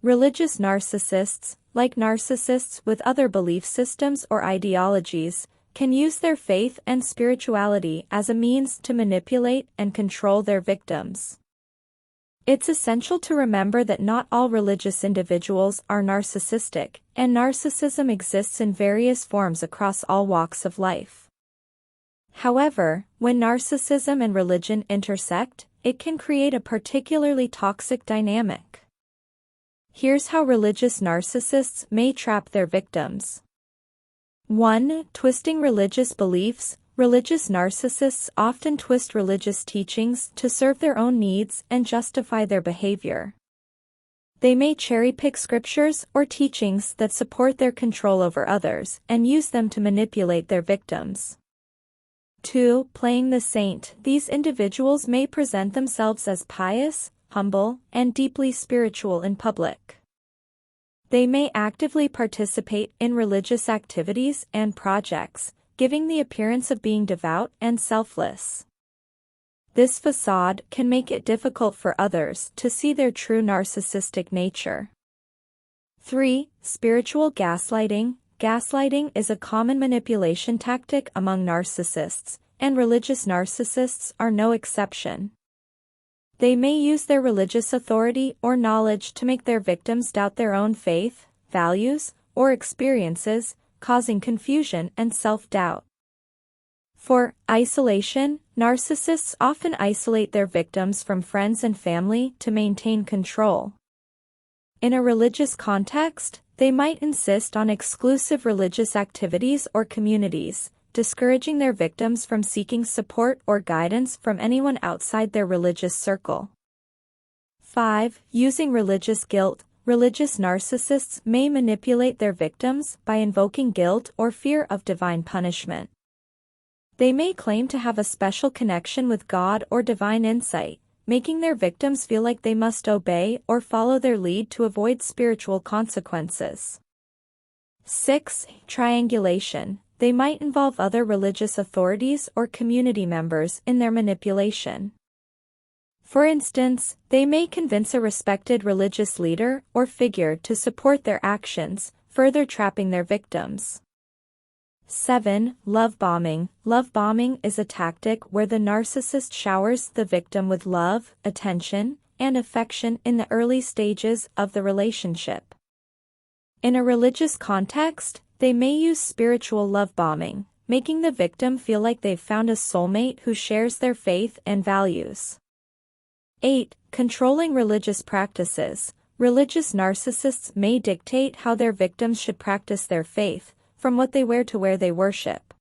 Religious narcissists, like narcissists with other belief systems or ideologies, can use their faith and spirituality as a means to manipulate and control their victims. It's essential to remember that not all religious individuals are narcissistic, and narcissism exists in various forms across all walks of life. However, when narcissism and religion intersect, it can create a particularly toxic dynamic. Here's how religious narcissists may trap their victims. 1. Twisting religious beliefs. Religious narcissists often twist religious teachings to serve their own needs and justify their behavior. They may cherry-pick scriptures or teachings that support their control over others and use them to manipulate their victims. 2. Playing the saint. These individuals may present themselves as pious, humble, and deeply spiritual in public. They may actively participate in religious activities and projects, giving the appearance of being devout and selfless. This facade can make it difficult for others to see their true narcissistic nature. 3. Spiritual gaslighting. Gaslighting is a common manipulation tactic among narcissists, and religious narcissists are no exception. They may use their religious authority or knowledge to make their victims doubt their own faith, values, or experiences, causing confusion and self-doubt. 4. Isolation. Narcissists often isolate their victims from friends and family to maintain control. In a religious context, they might insist on exclusive religious activities or communities, discouraging their victims from seeking support or guidance from anyone outside their religious circle. 5. Using religious guilt. Religious narcissists may manipulate their victims by invoking guilt or fear of divine punishment. They may claim to have a special connection with God or divine insight, making their victims feel like they must obey or follow their lead to avoid spiritual consequences. 6. Triangulation. They might involve other religious authorities or community members in their manipulation. For instance, they may convince a respected religious leader or figure to support their actions, further trapping their victims. 7. Love bombing. Love bombing is a tactic where the narcissist showers the victim with love, attention, and affection in the early stages of the relationship. In a religious context, they may use spiritual love bombing, making the victim feel like they've found a soulmate who shares their faith and values. 8. Controlling religious practices. Religious narcissists may dictate how their victims should practice their faith, from what they wear to where they worship.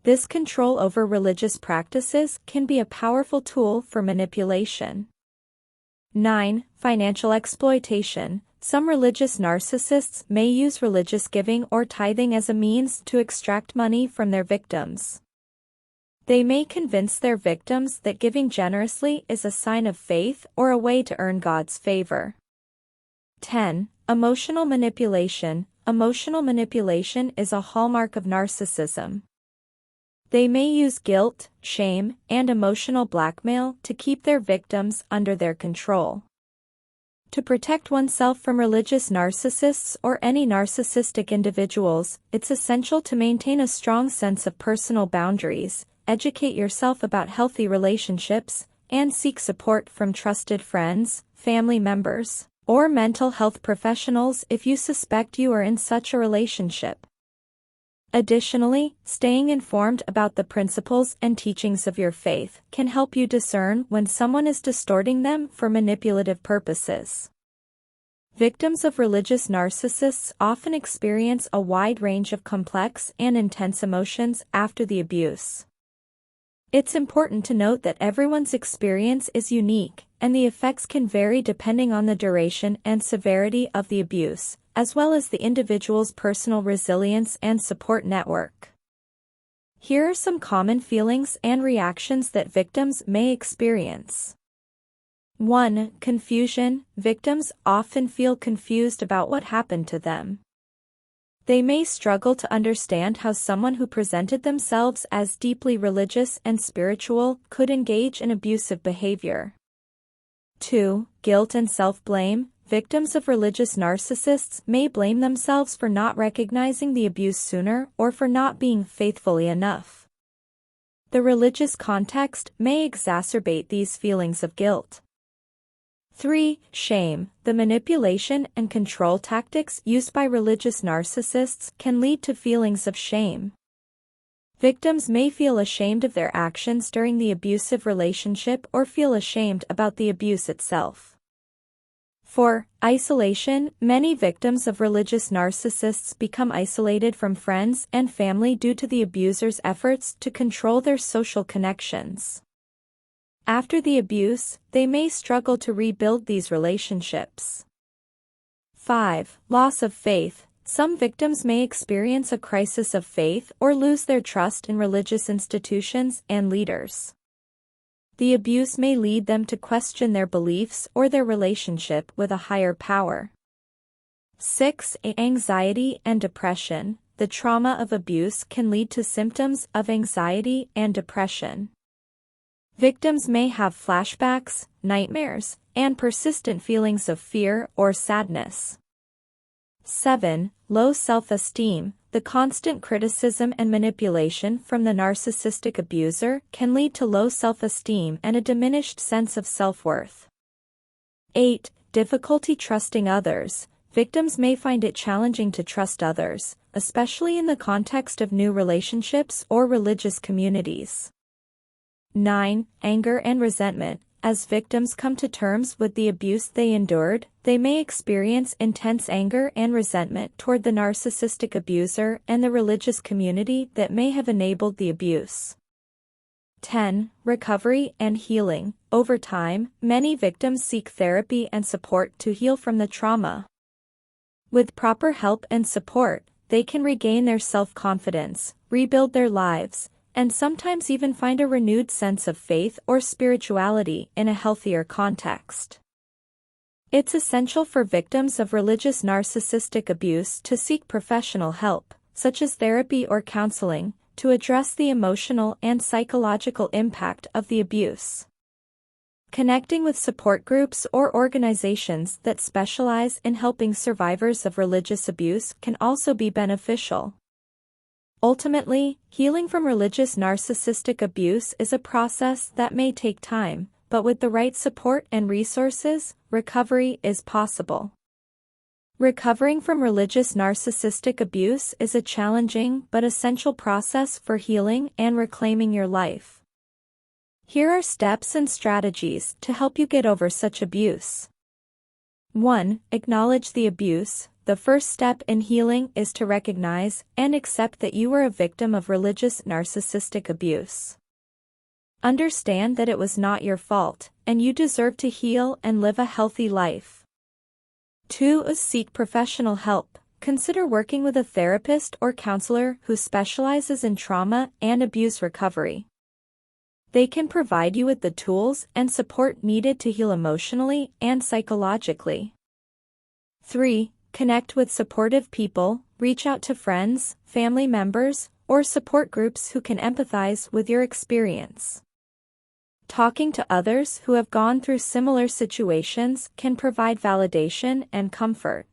This control over religious practices can be a powerful tool for manipulation. 9. Financial exploitation. Some religious narcissists may use religious giving or tithing as a means to extract money from their victims. They may convince their victims that giving generously is a sign of faith or a way to earn God's favor. 10. Emotional manipulation. Emotional manipulation is a hallmark of narcissism. They may use guilt, shame, and emotional blackmail to keep their victims under their control. To protect oneself from religious narcissists or any narcissistic individuals, it's essential to maintain a strong sense of personal boundaries, educate yourself about healthy relationships, and seek support from trusted friends, family members, or mental health professionals if you suspect you are in such a relationship. Additionally, staying informed about the principles and teachings of your faith can help you discern when someone is distorting them for manipulative purposes. Victims of religious narcissists often experience a wide range of complex and intense emotions after the abuse. It's important to note that everyone's experience is unique, and the effects can vary depending on the duration and severity of the abuse, as well as the individual's personal resilience and support network. Here are some common feelings and reactions that victims may experience. 1. Confusion. Victims often feel confused about what happened to them. They may struggle to understand how someone who presented themselves as deeply religious and spiritual could engage in abusive behavior. 2. Guilt and self-blame. victims of religious narcissists may blame themselves for not recognizing the abuse sooner or for not being faithfully enough. The religious context may exacerbate these feelings of guilt. 3. Shame. The manipulation and control tactics used by religious narcissists can lead to feelings of shame. Victims may feel ashamed of their actions during the abusive relationship or feel ashamed about the abuse itself. 4. Isolation. Many victims of religious narcissists become isolated from friends and family due to the abuser's efforts to control their social connections. After the abuse, they may struggle to rebuild these relationships. 5. Loss of faith. Some victims may experience a crisis of faith or lose their trust in religious institutions and leaders. The abuse may lead them to question their beliefs or their relationship with a higher power. 6. Anxiety and depression. The trauma of abuse can lead to symptoms of anxiety and depression. Victims may have flashbacks, nightmares, and persistent feelings of fear or sadness. 7. Low self-esteem. The constant criticism and manipulation from the narcissistic abuser can lead to low self-esteem and a diminished sense of self-worth. 8. Difficulty trusting others. Victims may find it challenging to trust others, especially in the context of new relationships or religious communities. 9. Anger and resentment. As victims come to terms with the abuse they endured, they may experience intense anger and resentment toward the narcissistic abuser and the religious community that may have enabled the abuse. 10. Recovery and healing. Over time, many victims seek therapy and support to heal from the trauma. With proper help and support, they can regain their self-confidence, rebuild their lives, and sometimes even find a renewed sense of faith or spirituality in a healthier context. It's essential for victims of religious narcissistic abuse to seek professional help, such as therapy or counseling, to address the emotional and psychological impact of the abuse. Connecting with support groups or organizations that specialize in helping survivors of religious abuse can also be beneficial. Ultimately, healing from religious narcissistic abuse is a process that may take time, but with the right support and resources, recovery is possible. Recovering from religious narcissistic abuse is a challenging but essential process for healing and reclaiming your life. Here are steps and strategies to help you get over such abuse. 1. Acknowledge the abuse. The first step in healing is to recognize and accept that you were a victim of religious narcissistic abuse. Understand that it was not your fault, and you deserve to heal and live a healthy life. 2. Seek professional help. Consider working with a therapist or counselor who specializes in trauma and abuse recovery. They can provide you with the tools and support needed to heal emotionally and psychologically. 3. Connect with supportive people. Reach out to friends, family members, or support groups who can empathize with your experience. Talking to others who have gone through similar situations can provide validation and comfort.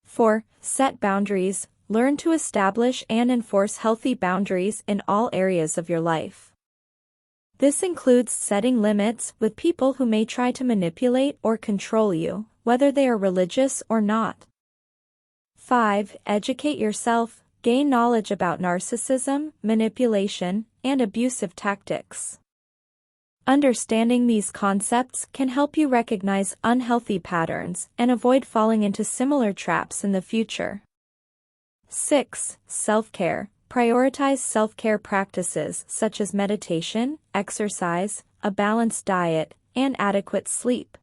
4. Set boundaries. Learn to establish and enforce healthy boundaries in all areas of your life. This includes setting limits with people who may try to manipulate or control you, whether they are religious or not. 5. Educate yourself. Gain knowledge about narcissism, manipulation, and abusive tactics. Understanding these concepts can help you recognize unhealthy patterns and avoid falling into similar traps in the future. 6. Self-care. Prioritize self-care practices such as meditation, exercise, a balanced diet, and adequate sleep.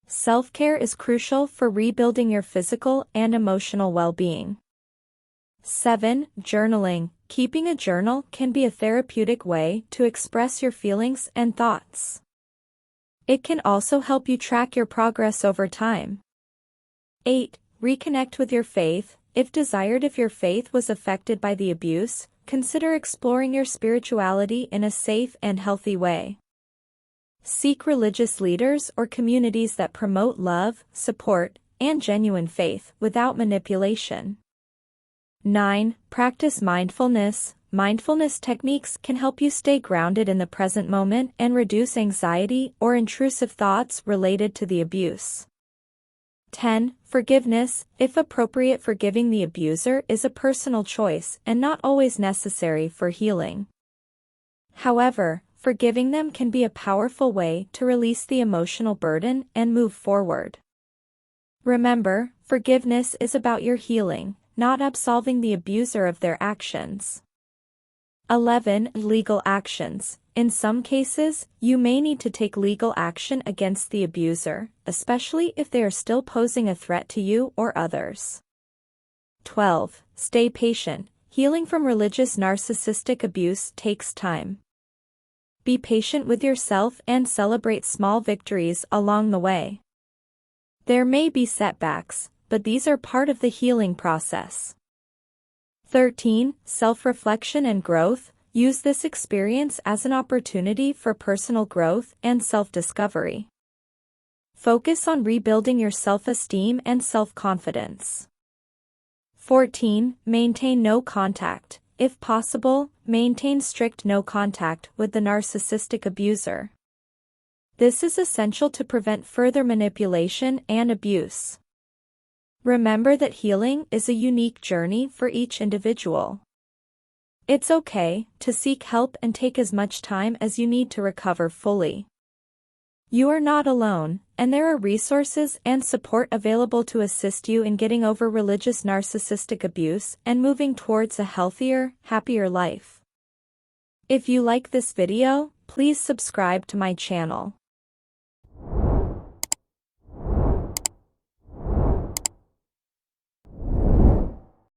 Self-care is crucial for rebuilding your physical and emotional well-being. 7. Journaling. Keeping a journal can be a therapeutic way to express your feelings and thoughts. It can also help you track your progress over time. 8. Reconnect with your faith. If desired, if your faith was affected by the abuse, consider exploring your spirituality in a safe and healthy way. Seek religious leaders or communities that promote love, support, and genuine faith without manipulation. 9. Practice mindfulness. Mindfulness techniques can help you stay grounded in the present moment and reduce anxiety or intrusive thoughts related to the abuse. 10. Forgiveness. If appropriate, forgiving the abuser is a personal choice and not always necessary for healing. However, forgiving them can be a powerful way to release the emotional burden and move forward. Remember, forgiveness is about your healing, not absolving the abuser of their actions. 11. Legal actions. In some cases, you may need to take legal action against the abuser, especially if they are still posing a threat to you or others. 12. Stay patient. Healing from religious narcissistic abuse takes time. Be patient with yourself and celebrate small victories along the way. There may be setbacks, but these are part of the healing process. 13. Self-reflection and growth. Use this experience as an opportunity for personal growth and self-discovery. Focus on rebuilding your self-esteem and self-confidence. 14. Maintain no contact. If possible, maintain strict no contact with the narcissistic abuser. This is essential to prevent further manipulation and abuse. Remember that healing is a unique journey for each individual. It's okay to seek help and take as much time as you need to recover fully. You are not alone, and there are resources and support available to assist you in getting over religious narcissistic abuse and moving towards a healthier, happier life. If you like this video, please subscribe to my channel.